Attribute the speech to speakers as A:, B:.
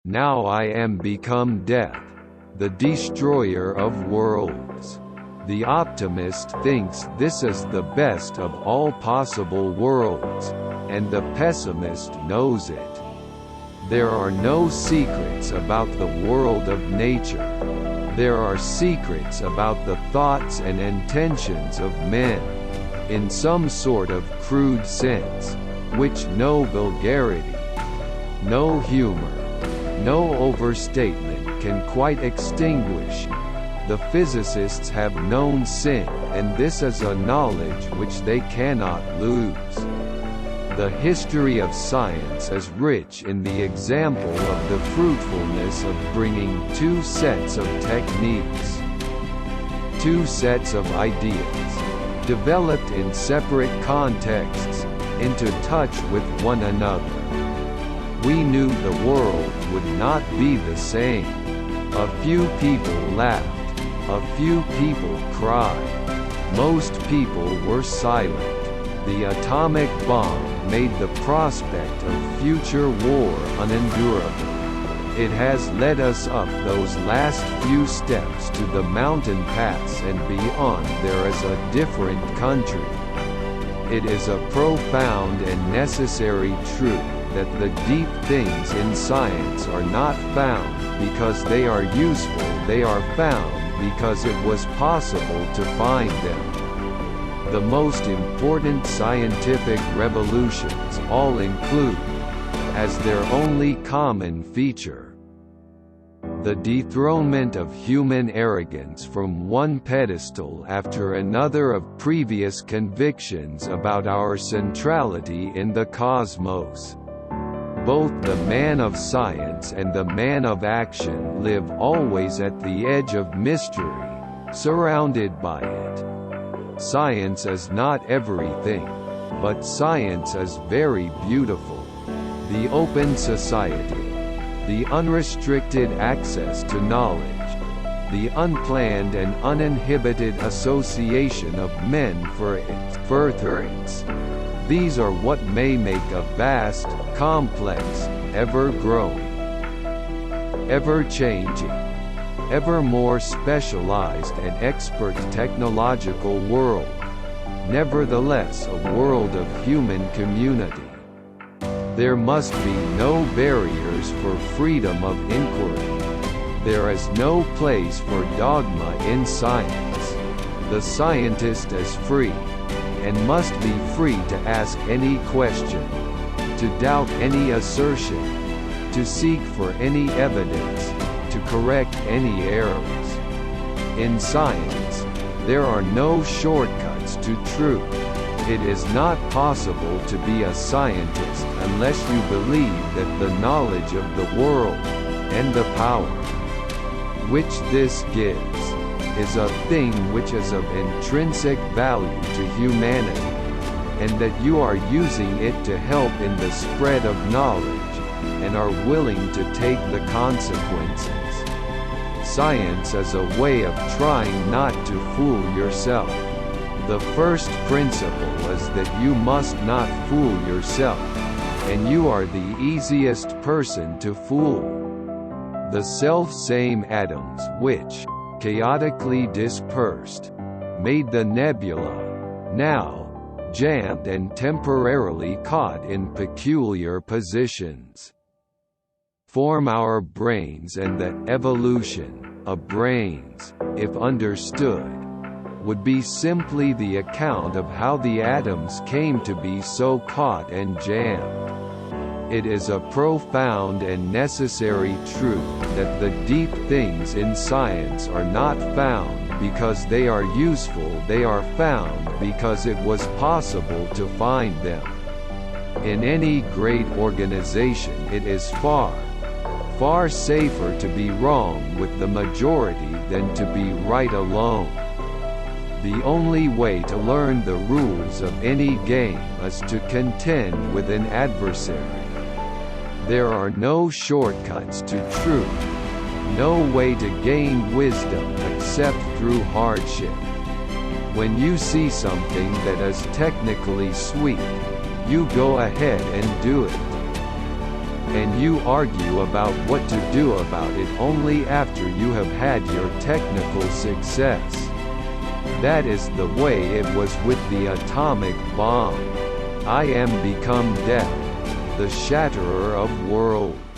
A: Now I am become death, the destroyer of worlds. The optimist thinks this is the best of all possible worlds, and the pessimist knows it. There are no secrets about the world of nature. There are secrets about the thoughts and intentions of men, in some sort of crude sense, which no vulgarity, no humor, no overstatement can quite extinguish. The physicists have known sin, and this is a knowledge which they cannot lose. The history of science is rich in the example of the fruitfulness of bringing two sets of techniques, two sets of ideas, developed in separate contexts, into touch with one another. We knew the world would not be the same. A few people laughed, a few people cried. Most people were silent. The atomic bomb made the prospect of future war unendurable. It has led us up those last few steps to the mountain pass, and beyond there is a different country. It is a profound and necessary truth that the deep things in science are not found because they are useful, they are found because it was possible to find them. The most important scientific revolutions all include, as their only common feature, the dethronement of human arrogance from one pedestal after another of previous convictions about our centrality in the cosmos. Both the man of science and the man of action live always at the edge of mystery, surrounded by it. Science is not everything, but science is very beautiful. The open society, the unrestricted access to knowledge, the unplanned and uninhibited association of men for its furtherance. These are what may make a vast, complex, ever-growing, ever-changing, ever more specialized and expert technological world, nevertheless a world of human community. There must be no barriers for freedom of inquiry. There is no place for dogma in science. The scientist is free, and must be free to ask any question, to doubt any assertion, to seek for any evidence, to correct any errors. In science, there are no shortcuts to truth. It is not possible to be a scientist unless you believe that the knowledge of the world, and the power which this gives, is a thing which is of intrinsic value to humanity, and that you are using it to help in the spread of knowledge, and are willing to take the consequences. Science is a way of trying not to fool yourself. The first principle is that you must not fool yourself, and you are the easiest person to fool. The self-same atoms which, chaotically dispersed, made the nebula, now, jammed and temporarily caught in peculiar positions, form our brains, and the evolution of brains, if understood, would be simply the account of how the atoms came to be so caught and jammed. It is a profound and necessary truth that the deep things in science are not found because they are useful, they are found because it was possible to find them. In any great organization it is far, far safer to be wrong with the majority than to be right alone. The only way to learn the rules of any game is to contend with an adversary. There are no shortcuts to truth, no way to gain wisdom except through hardship. When you see something that is technically sweet, you go ahead and do it. and you argue about what to do about it only after you have had your technical success. That is the way it was with the atomic bomb. I am become death, the shatterer of worlds.